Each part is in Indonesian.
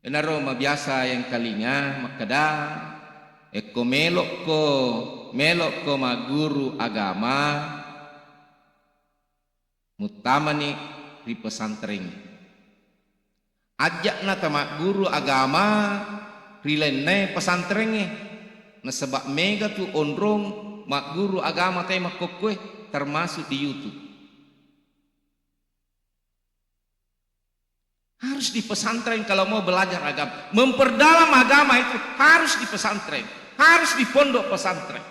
Enaro mabiasa yang kalinga makada eko melok ko maguru agama mutamani di pesantren. Ajak na tamak guru agama rilene pesantrennya. Nasebab mega tu ondrong mak guru agama tay makokwe termasuk di YouTube. Harus di pesantren kalau mau belajar agama. Memperdalam agama itu harus di pesantren. Harus di pondok pesantren.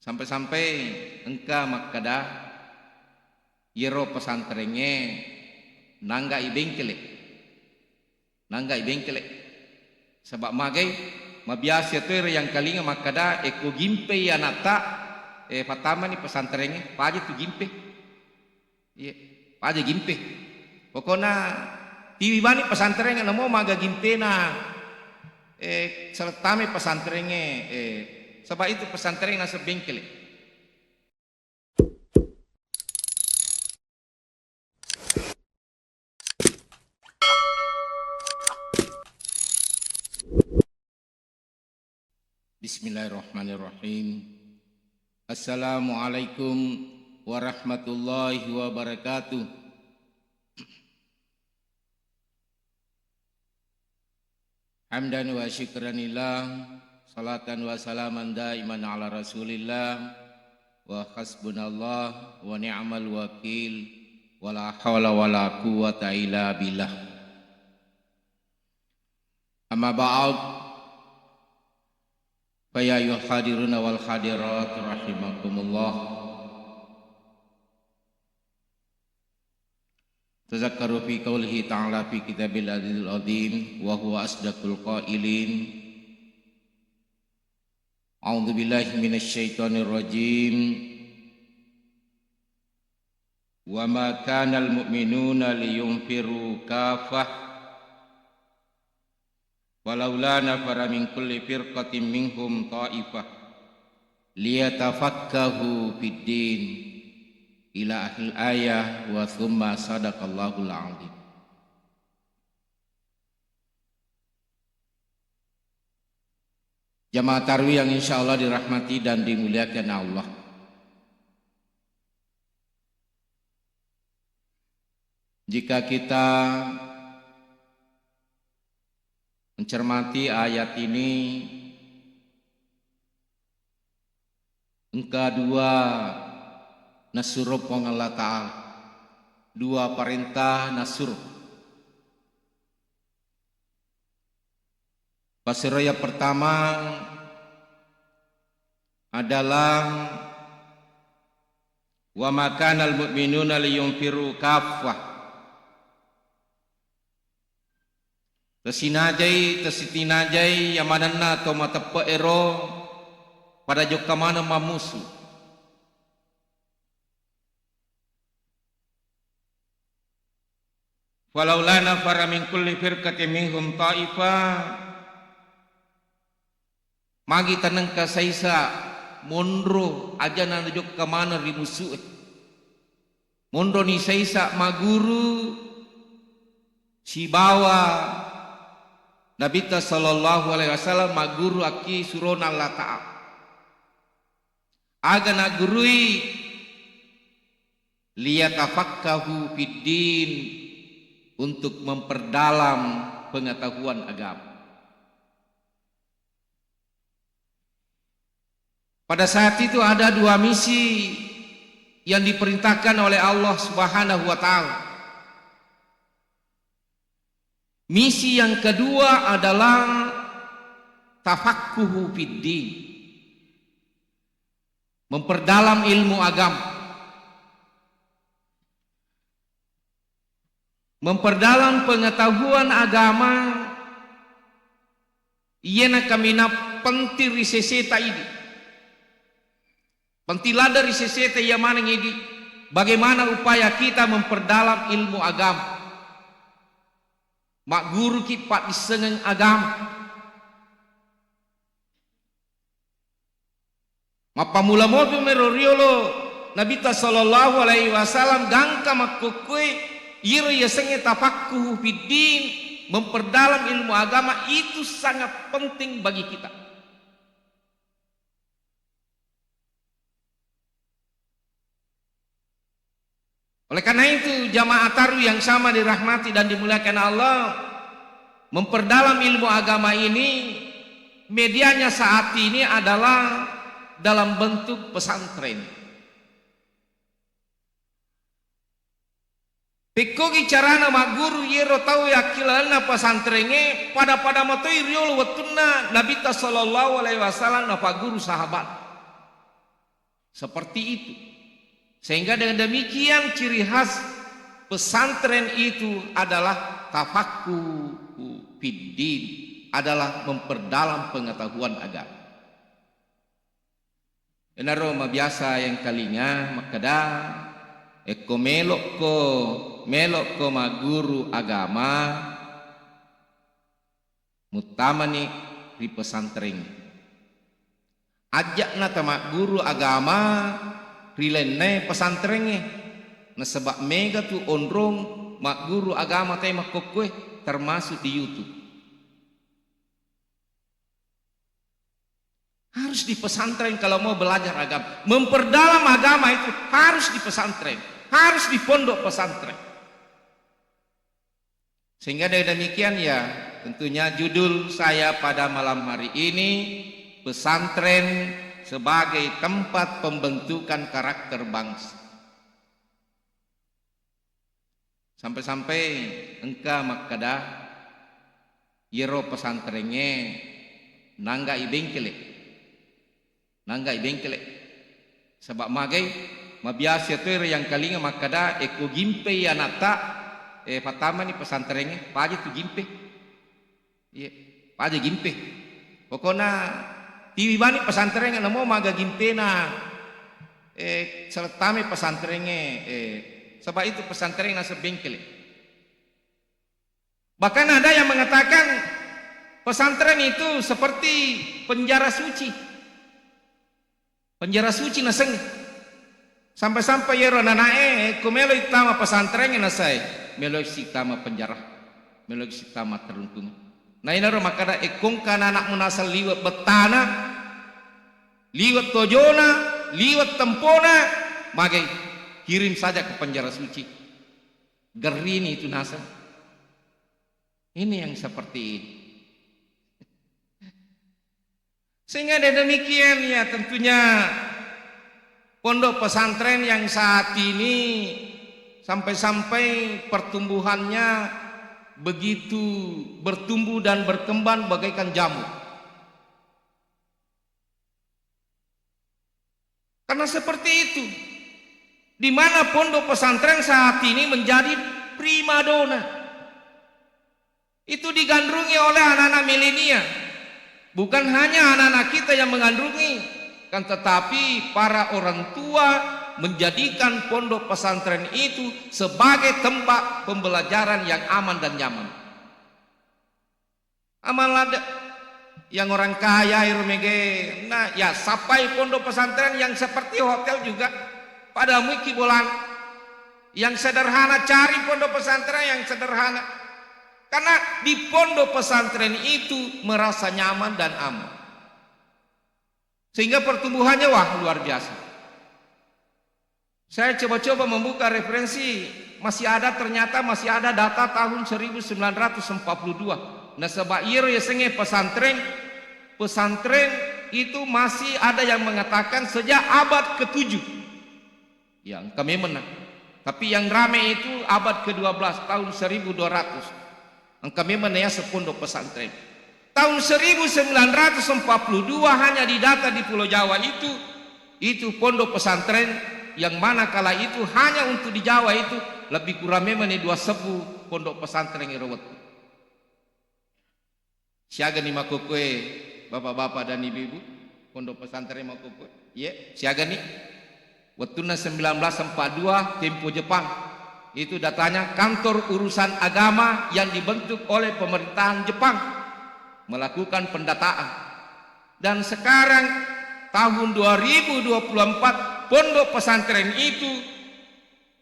Sampai-sampai engka makada yero pesantrennya nangga ibengkelek. Sebab magai mabiasa tu yang kalinga makada eko gimpe ya nata patama ni pesantrennya paje tu gimpe. Iya, paje gimpe. Pokoknya tiwi bani pesantrennya namo maga gimpena seletame pesantrennya sebab itu pesantren nasa bengkel. Bismillahirrahmanirrahim. Assalamualaikum warahmatullahi wabarakatuh. Hamdan wa syukranillah, salatan wa salaman daiman ala rasulillah, wa hasbunallah wa ni'mal wakil, wa la hawla wa la quwata illa billah. Amma ba'd, fa ya ayyuhal hadiruna wal hadirat rahimakumullah. Tazakkaru fi qawlihi ta'ala fi kitabil azizil azim wa huwa asdaqul qailin. A'udzu billahi minasy syaithanir rajim. Wa ma kanal mu'minuna liyunfiru kaffah walaula nafara min kulli firqatin minhum ta'ifah liyatafakkahu fid din. Ila akhir ayah wa thumma sadaqallahul azim. Jamaah tarwih yang insya Allah dirahmati dan dimuliakan Allah. Jika kita mencermati ayat ini, engka dua nasuruh Allah Ta'ala, dua perintah nasuruh. Pasiraya pertama adalah wa makanal mu'minuna liyunfiru kaffah. Tesitinajai yamanana atau matepe ero pada jokamana mamusu. Walaula nafara min kulli firqatin minhum ta'ifah. Magi tanang ka saisa mondro aja nanjuk ka mana ri musuh. Mondro ni saisa maguru si bawa Nabi sallallahu alaihi wasallam maguru aki surona Allah Ta'ala. Aga nagurui liyatafakkahu fid din, untuk memperdalam pengetahuan agama. Pada saat itu ada dua misi yang diperintahkan oleh Allah Subhanahu wa Ta'ala. Misi yang kedua adalah tafakkuhu fid din, memperdalam ilmu agama. Memperdalam pengetahuan agama iena kamina pentir riseseta ini. Pentilada riseseta yang mana ini? Bagaimana upaya kita memperdalam ilmu agama? Mak guru kipat disengeng agama. Mapamula modu meroriolo Nabi sallallahu alaihi wasallam gangka makukui iro yasenge tafaqquh fiddin, memperdalam ilmu agama itu sangat penting bagi kita. Oleh karena itu jamaah taru yang sama dirahmati dan dimuliakan Allah, memperdalam ilmu agama ini medianya saat ini adalah dalam bentuk pesantren. Pikogi carana mak guru yero tahu yakilalna pesantrenge pada matoi riol watuna Nabi sallallahu alaihi wasallam na guru sahabat. Seperti itu. Sehingga dengan demikian ciri khas pesantren itu adalah tafaqquh fiddin, adalah memperdalam pengetahuan agama. Enaro biasa yang kalinya makada eko melok ko maguru agama mutamani di pesantren. Ajak na tamak guru agama rilene pesantrennya. Nah sebab mega tu ondrong mak guru agama teh mak kokwe termasuk di YouTube. Harus di pesantren kalau mau belajar agama. Memperdalam agama itu harus di pesantren, harus di pondok pesantren. Sehingga dari demikian ya tentunya judul saya pada malam hari ini, pesantren sebagai tempat pembentukan karakter bangsa. Sampai-sampai engkau makada yero pesantrennya nangga ibengkele sebab magai mabiasa tu yang kalinya makada eko gimpe ya nata pertama ni pesantrennya paje tu gimpe iya paje gimpe pokoknya tiwi bani pesantrennya namo maga gimpena seletame pesantrennya sebab itu pesantrennya sebengkele. Bahkan ada yang mengatakan pesantren itu seperti penjara suci. Penjara suci naseng. Sampai-sampai yero nanae kumelo itama pesantrennya nasai melo itama penjara. Melo itama terluntung. Nah inaro makada ekong kana anak munasal liwat betana, liwat tojona, liwat tempona, magai kirim saja ke penjara suci. Gerini itu nasa. Ini yang seperti ini. Sehingga demikian ya tentunya pondok pesantren yang saat ini sampai-sampai pertumbuhannya begitu bertumbuh dan berkembang bagaikan jamur. Karena seperti itu, di mana pondok pesantren saat ini menjadi primadona. Itu digandrungi oleh anak-anak milenial. Bukan hanya anak-anak kita yang mengandungi, kan tetapi para orang tua menjadikan pondok pesantren itu sebagai tempat pembelajaran yang aman dan nyaman. Amal ada yang orang kaya irmege, nah ya sampai pondok pesantren yang seperti hotel juga pada miki bulan yang sederhana, cari pondok pesantren yang sederhana. Karena di pondok pesantren itu merasa nyaman dan aman. Sehingga pertumbuhannya wah luar biasa. Saya coba-coba membuka referensi, ternyata masih ada data tahun 1942. Nah sebab iro ya senge pesantren itu masih ada yang mengatakan sejak abad ke-7. Yang kami menang. Tapi yang rame itu abad ke-12 tahun 1200. Kami menanya sepondok pesantren. Tahun 1942 hanya didata di Pulau Jawa itu pondok pesantren yang mana kala itu hanya untuk di Jawa itu lebih kurang memang 2.000 pondok pesantren irawat. Siaga ni makokwe bapak-bapak dan ibu-ibu pondok pesantren makokwe. Ya, siaga ni. Waktu 1942 tempo Jepang. Itu datanya kantor urusan agama yang dibentuk oleh pemerintahan Jepang melakukan pendataan. Dan sekarang tahun 2024 pondok pesantren itu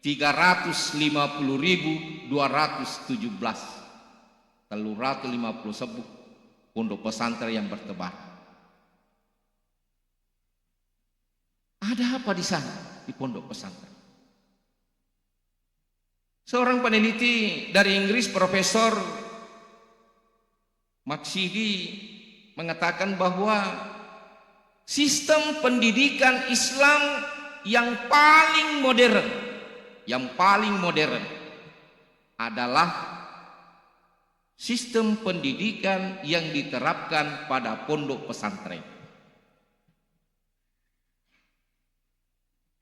350.217 350 sebuah pondok pesantren yang bertebar. Ada apa di sana di pondok pesantren? Seorang peneliti dari Inggris, Profesor Maksidi, mengatakan bahwa sistem pendidikan Islam yang paling modern adalah sistem pendidikan yang diterapkan pada pondok pesantren.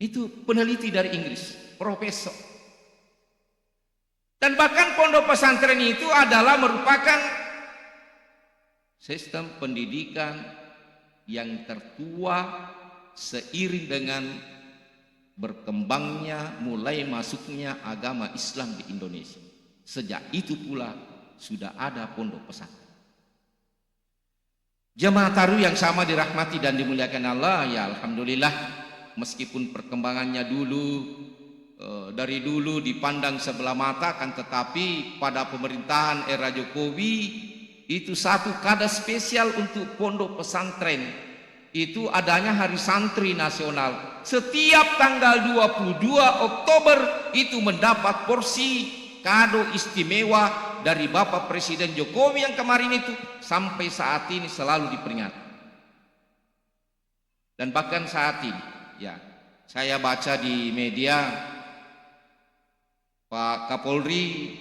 Itu peneliti dari Inggris, profesor. Dan bahkan pondok pesantren itu adalah merupakan sistem pendidikan yang tertua seiring dengan berkembangnya, mulai masuknya agama Islam di Indonesia. Sejak itu pula sudah ada pondok pesantren. Jemaah taruh yang sama dirahmati dan dimuliakan Allah, ya alhamdulillah, meskipun perkembangannya dari dulu dipandang sebelah mata, kan tetapi pada pemerintahan era Jokowi itu satu kado spesial untuk pondok pesantren. Itu adanya Hari Santri Nasional. Setiap tanggal 22 Oktober itu mendapat porsi kado istimewa dari Bapak Presiden Jokowi yang kemarin itu, sampai saat ini selalu diperingati. Dan bahkan saat ini, ya, saya baca di media Pak Kapolri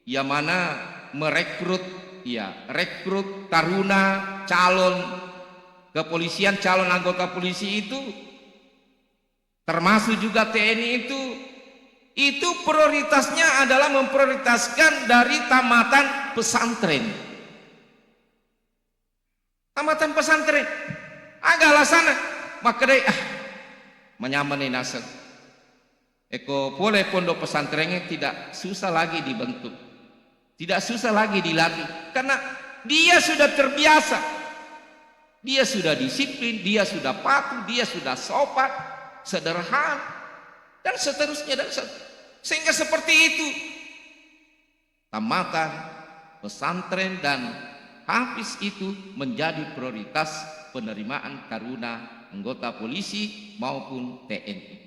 yang mana merekrut, rekrut taruna calon kepolisian, calon anggota polisi itu, termasuk juga TNI itu prioritasnya adalah memprioritaskan dari tamatan pesantren. Tamatan pesantren. Agalah sana. Maka deh, menyamani nasab. Eko boleh pondok pesantrennya tidak susah lagi dibentuk, tidak susah lagi dilatih, karena dia sudah terbiasa, dia sudah disiplin, dia sudah patuh, dia sudah sopan, sederhana, dan seterusnya dan seterusnya. Sehingga seperti itu tamatan pesantren dan hafiz itu menjadi prioritas penerimaan taruna anggota polisi maupun TNI.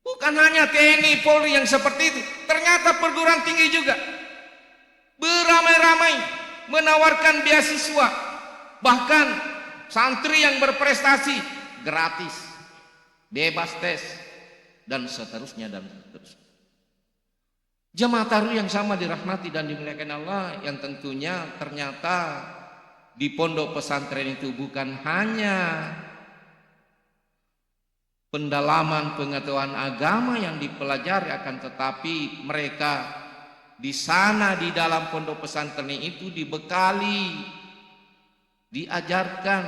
Bukan hanya TNI Polri yang seperti itu, ternyata perguruan tinggi juga beramai-ramai menawarkan beasiswa, bahkan santri yang berprestasi gratis, bebas tes, dan seterusnya dan seterusnya. Jemaah taruh yang sama dirahmati dan dimuliakan Allah, yang tentunya ternyata di pondok pesantren itu bukan hanya pendalaman pengetahuan agama yang dipelajari, akan tetapi mereka di sana di dalam pondok pesantren itu dibekali, diajarkan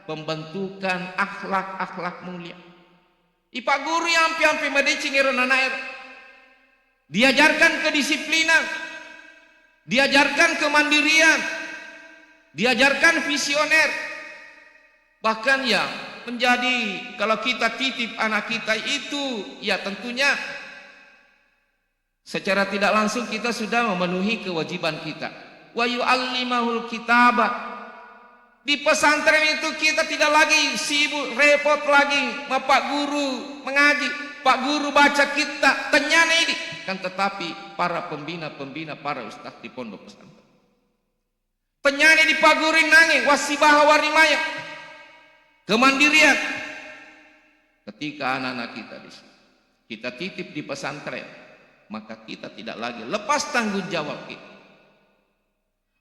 pembentukan akhlak-akhlak mulia. Ipak guru yang ampi-ampi medici ngeron anak, diajarkan kedisiplinan, diajarkan kemandirian, diajarkan visioner. Bahkan ya menjadi, kalau kita titip anak kita itu, ya tentunya secara tidak langsung kita sudah memenuhi kewajiban kita. Wa yu'allimahul kitaba. Di pesantren itu kita tidak lagi sibuk repot lagi Pak guru mengaji, Pak guru baca kita tenyana ini, kan tetapi para pembina para ustaz di pondok pesantren tenyana di Pak guru nangis wasibaha warimaya, kemandirian. Ketika anak-anak kita di sini kita titip di pesantren, maka kita tidak lagi lepas tanggung jawab kita.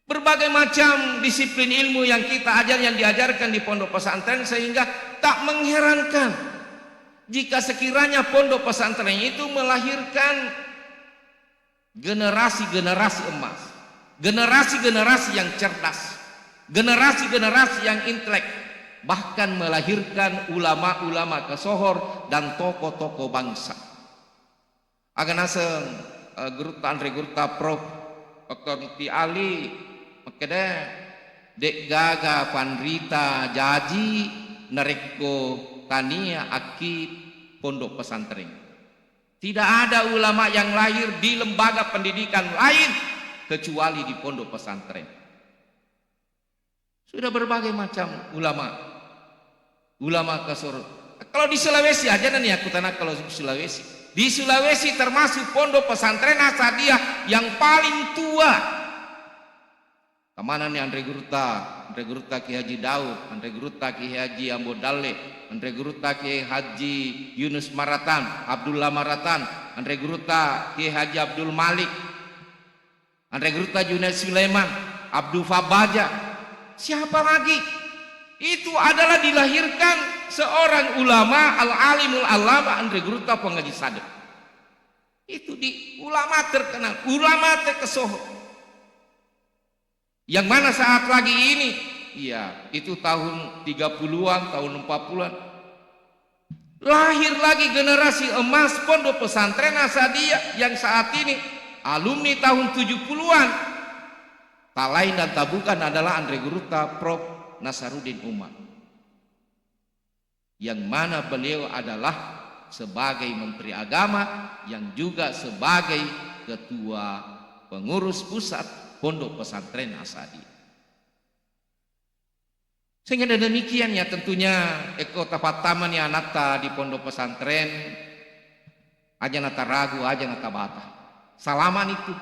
Berbagai macam disiplin ilmu yang kita yang diajarkan di pondok pesantren, sehingga tak mengherankan jika sekiranya pondok pesantren itu melahirkan generasi-generasi emas, generasi-generasi yang cerdas, generasi-generasi yang intelek, bahkan melahirkan ulama-ulama kesohor dan tokoh-tokoh bangsa. Aganaseng Guru Andre Gurta Prof Dr. Mukti Ali makanya dek gaga pandrita jaji nareko tania aki pondok pesantren. Tidak ada ulama yang lahir di lembaga pendidikan lain kecuali di pondok pesantren. Sudah berbagai macam ulama. Ulama kasur. Kalau di Sulawesi aja nih aku tanah kalau di Sulawesi. Di Sulawesi termasuk pondok pesantren Asadiah yang paling tua. Kemana nih Andre Gurta Ki Haji Daud, Andre Gurta Ki Haji Ambo Dalle, Andre Gurta Ki Haji Yunus Maratan, Abdullah Maratan, Andre Gurta Ki Haji Abdul Malik, Andre Gurta Junaid Sulaiman, Abdul Fabaja. Siapa lagi? Itu adalah dilahirkan seorang ulama al-alimul alama Andre Gurta pengaji sadek. Itu di ulama terkenal, ulama terkesoh. Yang mana saat lagi ini, iya, itu tahun 30-an, tahun 40-an. Lahir lagi generasi emas pondok pesantren Asadiah yang saat ini alumni tahun 70-an. Tak lain dan tak bukan adalah Andre Gurta Prof. Nasaruddin Umar. Yang mana beliau adalah sebagai Menteri Agama yang juga sebagai Ketua Pengurus Pusat Pondok Pesantren Asadiah. Sehingga demikian ya tentunya Eko Tafatama ni anata di pondok pesantren aja nata ragu aja nata bata. Salaman itu,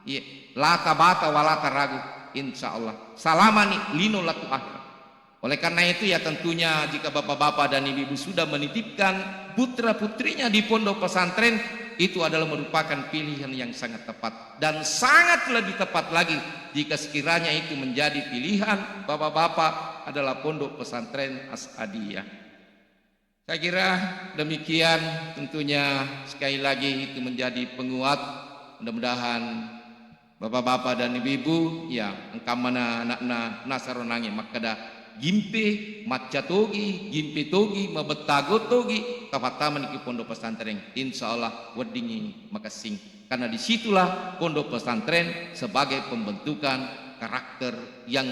iya, lata bata walata ragu, insya Allah. Salaman lino latu akhir. Oleh karena itu ya tentunya jika bapak-bapak dan ibu-ibu sudah menitipkan putra putrinya di pondok pesantren, itu adalah merupakan pilihan yang sangat tepat dan sangat lebih tepat lagi jika sekiranya itu menjadi pilihan bapak-bapak adalah pondok pesantren Asadiah. Saya kira demikian, tentunya sekali lagi itu menjadi penguat. Mudah-mudahan bapak-bapak dan ibu-ibu ya engkamana anak-anak nasaronangi makada gimpe macatogi gimpe togi mabetagotogi kapataman iki pondok pesantren insyaallah wedingi makasing, karena disitulah pondok pesantren sebagai pembentukan karakter yang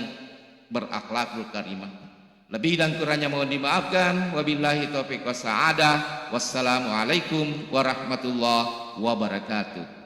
berakhlakul karimah. Lebih dan kurangnya mohon dimaafkan. Wabillahi taufiq was sa'adah. Wassalamualaikum warahmatullahi wabarakatuh.